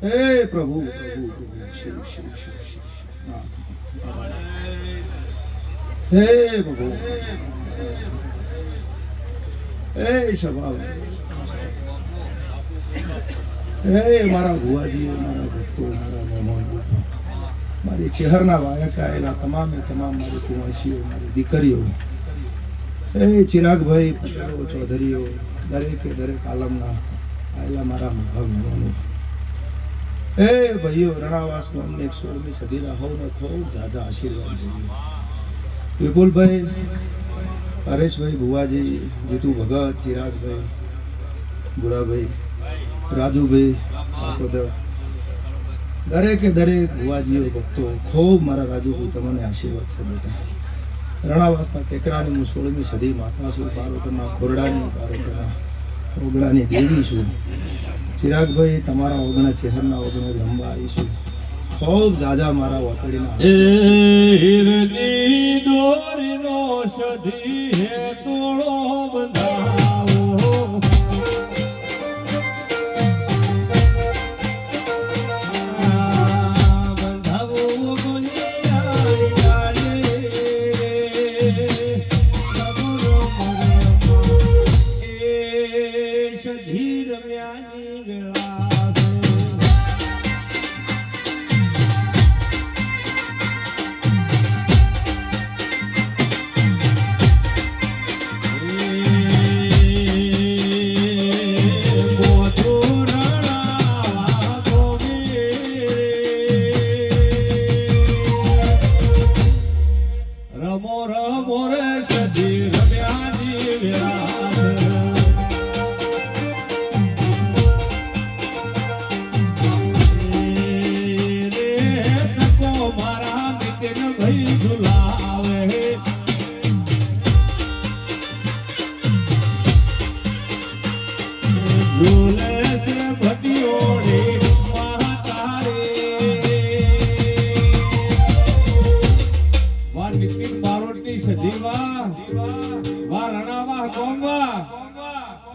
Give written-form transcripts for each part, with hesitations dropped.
હે પ્રભુ પ્રભુ પ્રભુ શિવ શિવ શિવ શિવ હે પ્રભુ હે સભા હે મારા ભુવાજી મારા ભક્તો મારા મહેમાનો મારી ચહેરના વાયક આવેલા તમામે તમામ મારી કુંવાસીઓ મારી દીકરીઓ હે ચિરાગભાઈ પટેલો ચૌધરીઓ દરેકે દરેક આલમના આવેલા મારા મહેમાનો હે ભાઈઓ રણાવાસનો અમને 16મી સદીના હોવને ખૂબ જાજા આશીર્વાદ જોઈએ વિપુલભાઈ હરેશભાઈ ભુવાજી જીતુ ભગત ચિરાગભાઈ ગુરાભાઈ રાજુભાઈ આખોદર દરેકે દરેક ભુવાજીઓ ભક્તો ખૂબ મારા રાજુભાઈ તમને આશીર્વાદ છે બેટા રણાવાસના ટેકરાની હું 16મી સદી માતા છું પારોટના ખોરડાની પારોટના ઓગણાની દેવી છું ચિરાગભાઈ તમારા ઓગણા ચહેરના ઓગણા રમવા આવીશું ખૂબ જાજા મારા વાતડીના હિરની દોરીનો સધી હે તોળો બંધાવો બંધાવો ગુનિયા ડાલે સબરો મોરે એ સધી રમ્યાની વેળા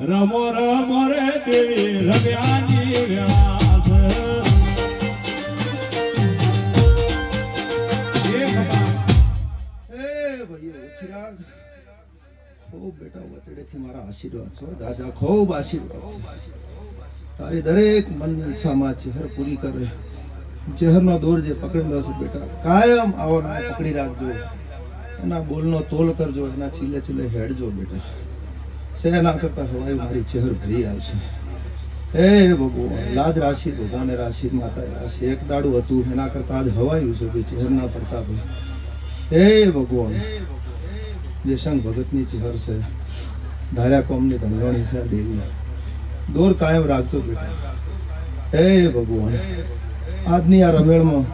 રમો રમો રે દેવી રમ્યાની વ્યાસ ચિરાગ ખૂબ બેટા વતડેથી મારા આશીર્વાદ છે દાદા ખૂબ આશીર્વાદ છે તારી દરેક મનની ઈચ્છામાં ચહેર પૂરી કરે ચહેરનો દોર જે પકડેલો છે બેટા કાયમ આવો પકડી રાખજો એના બોલનો તોલ કરજો એના ચીલે ચીલે હેડજો બેટા સેના કરતા હવાઈ મારી ચહેર ભરી આવશે હે ભગવાન લાજ રાશિ ભગવાને રાશિ માતા રાશિ એક દાડું હતું એના કરતા આજ હવાયું છે ભાઈ ચહેરના પ્રતાપ હે ભગવાન જે સંગ ભગતની ચહેર છે ધાર્યા કોમની ધનવાણી છે દેવી દોર કાયમ રાખજો બેટા હે ભગવાન આજની આ રમેળમાં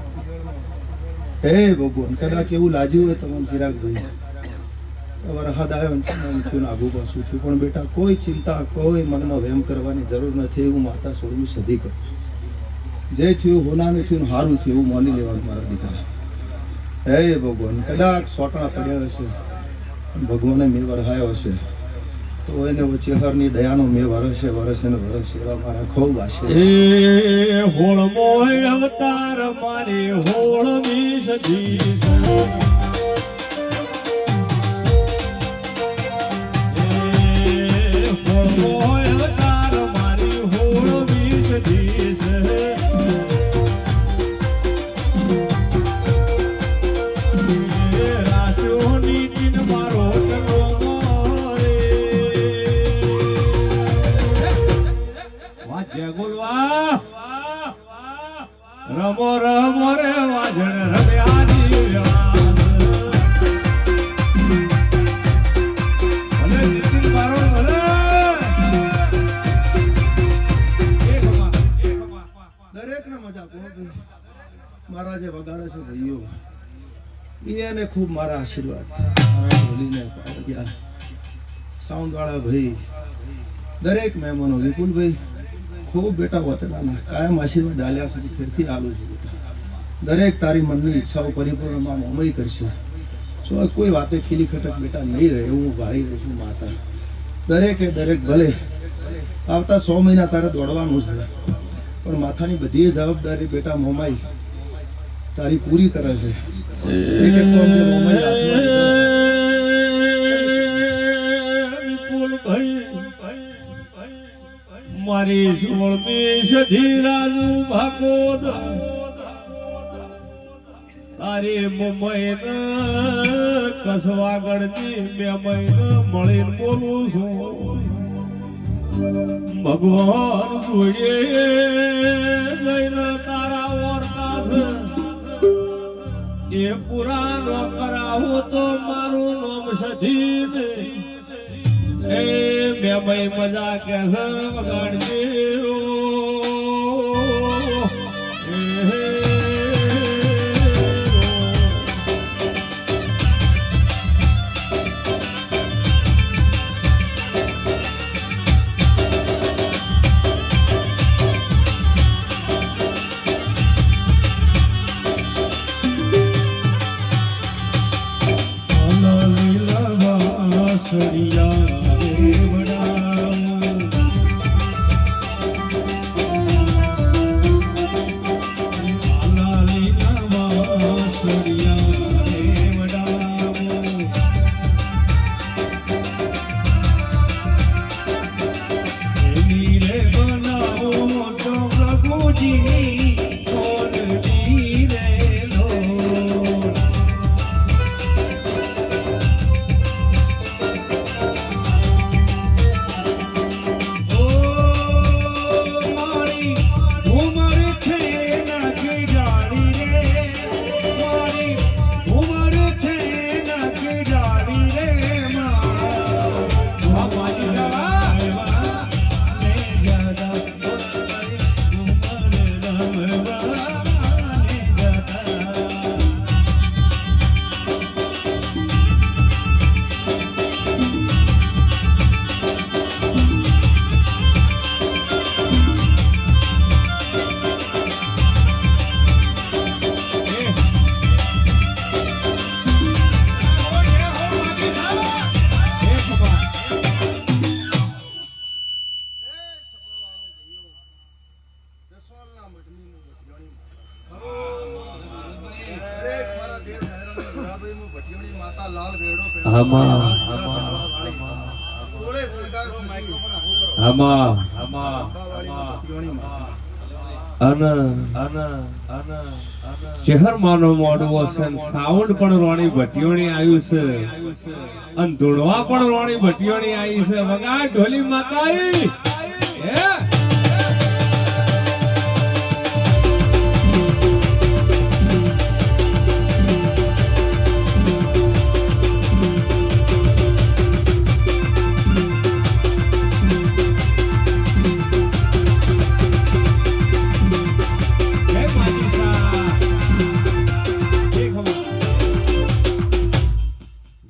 હે ભગવાન કદાચ એવું લાગ્યું હોય તમને ચિરાગભાઈ વરસાદ આવ્યો થયું આગુ પાછું થયું પણ બેટા કોઈ ચિંતા કોઈ મનમાં વહેમ કરવાની જરૂર નથી એવું માતા 16મી સદી કરું જે થયું હોનાનું થયું સારું થયું એવું માની લેવાનું મારા દીકરા હે ભગવાન કદાચ સોટણા પડ્યા હશે ભગવાને મેં વરસાયો હશે તો એને ચહેરની દયાનો મેં વરસે ને વરસે એવા મારા ખૂબ આશીર્વાદ હોળમો અવતાર મારી હોળમી સદી રમો રમો રે વાજણ રમ્યાની દરેક ને મજા મારા જે વગાડે છે ભાઈઓ એને ખૂબ મારા આશીર્વાદ મારા ઢોલીને સાઉન્ડ વાળા ભાઈ દરેક મહેમાનો વિપુલભાઈ ખૂબ બેટા વતનાના કાયમ આશીર્વાદ આલ્યા સુધી ફેરથી આલું છું બેટા દરેક તારી મનની ઈચ્છાઓ પરિપૂર્ણમાં અમય કરશે સો કોઈ વાતે ખીલી ખટક બેટા નહીં રહે એવું ભાઈ છું માતા દરેકે દરેક ભલે આવતા 100 મહિના તારે દોડવાનું છે પણ માથાની બધી જવાબદારી બેટા મોમાઈ તારી પૂરી કરે છે. એક એક કામ જે મોમાઈ હાથમાં લીધો. મારી 16મી સદી રાજુ ભાગોદ તારી મુંબઈ કસવાગઢની બે મહિને મળીને બોલું છું. ભગવાન જોઈએ લઈને તારા ઓરતા છે એ પૂરા ન કરાવો તો મારું નામ સધી એ બે ભાઈ મજા કે છે વગાડજે રો. ચહેરમાનો મોડવો છે, સાઉન્ડ પણ રોણી ભટિયોની આવ્યું છે અને ધૂણવા પણ રોણી ભટિયોની આવી છે. વગાડ ઢોલી માતા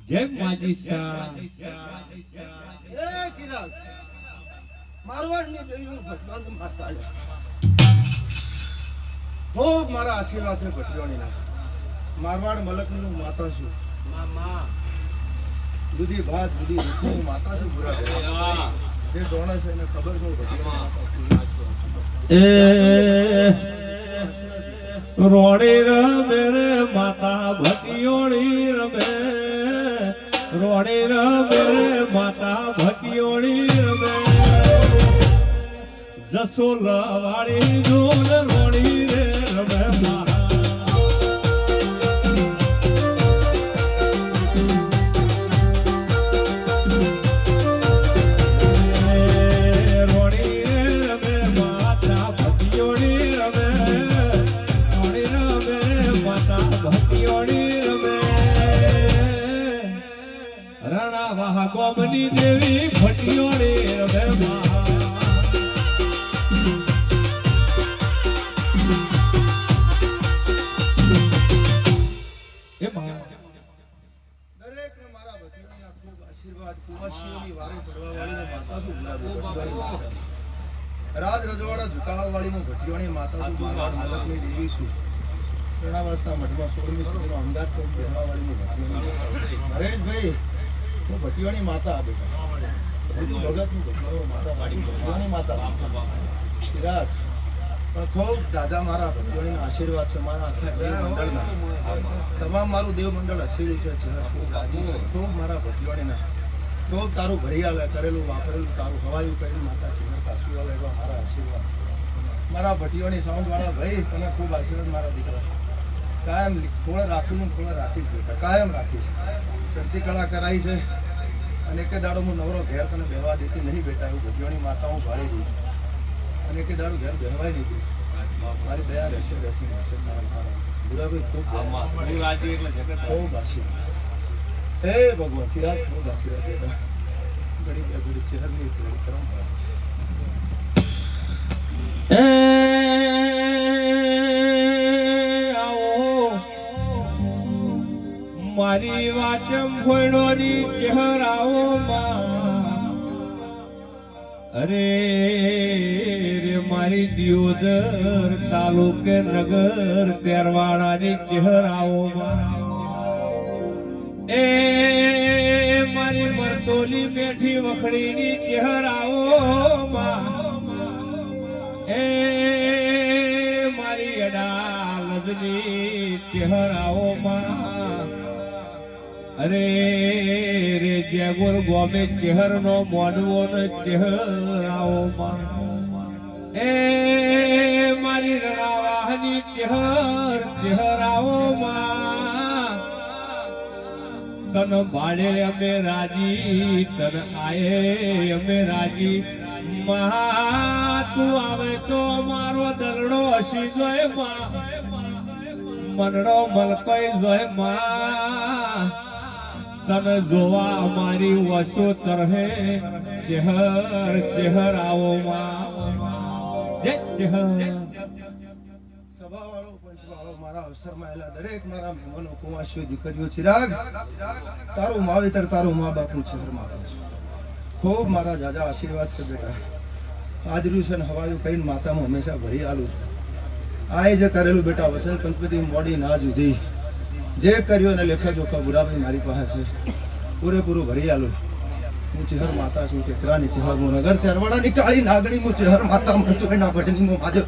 જય માજી સા. એ ચિરાગ મારવાડની દેવીનું ભગવાન માતા ખૂબ મારા આશીર્વાદ છે ભટિયોણીના. મારવાડ મલકની માતા છું. દૂધી ભાત દૂધી રૂખની માતા છું. પૂરા જે જોણે છે એને ખબર છે ભટિયોણી રોડી રમે રે માતા ભટિયોણી રમે. રોડી રમે રે માતા ભટિયોણી રમે. જસોલા વાળી જોન રોડી રે રમે મારા. રોડી રે રમે માતા ભટિયોણી રમે. રોડી રમે માતા ભટિયોણી રમે. રણા વાહ ગોમની દેવી ભટિયોણી રમે મા. દરેકને મારા ભટિયોણીના ખૂબ આશીર્વાદ. કુવાસીઓની વારે ચડવા વાળીને માતા છું. રાજ રજવાડા ઝુકાવવા વાળીનું ભટિયોણી માતા છું. મારવાડ મલકની દેવી છું. ઘણાવાસના મઠમાં 16મી સદીનો અમદાવાદ કોમ કહેવા વાળીનું ભટિયોણી. નરેશભાઈ હું ભટિયોણી માતા બેટા. ભગતનું ભગતનું માતા ભટિયોણી માતા. ચિરાગ પણ ખૂબ દાદા મારા ભગવાનના આશીર્વાદ છે મારા આખા દેવ મંડળના તમામ મારું દેવ મંડળ હસેલું છે ખૂબ રાજી છે ખૂબ મારા ભગવાનના ખૂબ તારું ભરિયાલે કરેલું વાપરેલું તારું હવાયું કર્યું માતા છે પાછું આવે એવા મારા આશીર્વાદ મારા ભટીઓની સાઉન્ડ વાળા ભાઈ તમે ખૂબ આશીર્વાદ મારા દીકરા કાયમ ખોળ રાખીને ખોળ રાખીશ બેટા કાયમ રાખીશ શરતી કળા કરાઈ છે અને એક દાડો હું નવરો ઘેર તને બેહવા દેતી નહીં બેટા એવું ભટીઓની માતા હું ભાળી દઉં અને એક દાડો ઘેર બેહવાય દીધું મારી દયા રહેશે ગુરાભાઈ ખૂબ ખૂબ આશીર્વાદ હે ભગવાન ચિરાગ ખૂબ આશીર્વાદ બેટા ઘડી બે ઘડી ચહેરની ઘડી કરમ મારી વાચમ ફોડોની ચહેરાઓ અરે રે મારી દિયોદર તાલુકે નગર તેરવાડાની ચહેરાઓ એ મારી મરતોલી બેઠી વખડીની ચહેરાઓ એ મારી અડાલજની ચહેરાઓમાં અરે રે જેગોર ગોમે ચહેરનો મોડવો ને ચહેરાઓમાં એ મારી રણાવાહની ચહેરાઓમાં તન ભાડે અમે રાજી તન આયે અમે રાજી મહા તું આવે તો મારો દલડો હસી જોય મનડો મલકઈ જોય તને જોવા અમારી વસો તરહે ચહેર ચહેરાઓમાં જય ચહેર સભાવાળો પંચવાળો મારા અવસરમાં આવેલા દરેક મારા મહેમાનો કુંવાસીઓ દીકરીઓ ચિરાગ તારું માવેતર તારું મા બાપનું ચહેરમાં આપું છું ખૂબ મારા જાજા આશીર્વાદ છે બેટા હાજરું છે ને હવાયું કરીને માતામાં હંમેશા ભરી આલું છું આ જે કરેલું બેટા વસંત પંચપતિ મોડી ના જુદી જે કર્યું એને લેખા જોખા બુરાભાઈ મારી પાસે છે પૂરેપૂરું ભરી આલું હું ચહેર માતા છું ટેકરાની ચહેર હું નગર તેરવાડાની કાળી નાગણી હું ચહેર માતા મળતું એના ભટની હું માજે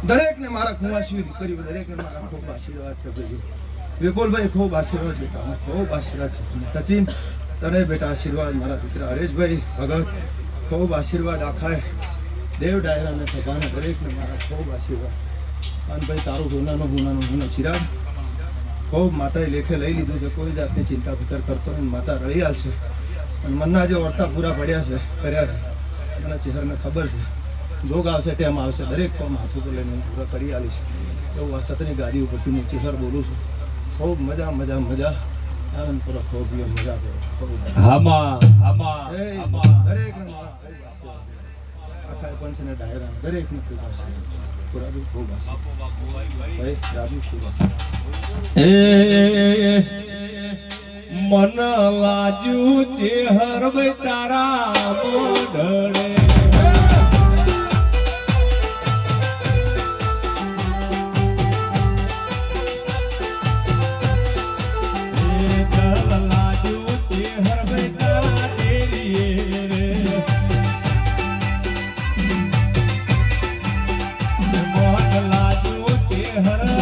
દરેકને મારા કુંવાસી દીકરીઓ દરેકને મારા ખૂબ આશીર્વાદ છે ભાઈ વિપુલભાઈ ખૂબ આશીર્વાદ બેટા ખૂબ આશીર્વાદ છે સચિન તને બેટા આશીર્વાદ મારા દીકરા હરેશભાઈ ભગત ખૂબ આશીર્વાદ આખાય દેવ ડાયરાને સભાને દરેકને મારા ખૂબ આશીર્વાદ અને ભાઈ તારું હુનાનો ચિરાગ ખૂબ માતાએ લેખે લઈ લીધું છે કોઈ જાતની ચિંતા ફિકર કરતો નહીં માતા રળી આવશે અને મનના જે વર્તા પૂરા પડ્યા છે કર્યા છે મને ચહેરને ખબર છે જોગ આવશે ટેમ આવશે દરેક કામ હાથું પર લઈને પૂરા કરી આવીશ એવું આ સતની ગાડી ઉપરથી હું ચહેર બોલું છું ખૂબ મજા મજા મજા આનંદ કરો ખૂબ મજા કરો દરેકને મારા આખા પંચને ડાયરા દરેકને ખૂબ આશીર્વાદ પુરાબી ખૂબ આશીર્વાદ ભાઈ રાબી ખૂબ આશીર્વાદ મન લાજુ ચેહર ભાઈ તારા મોઢળે હર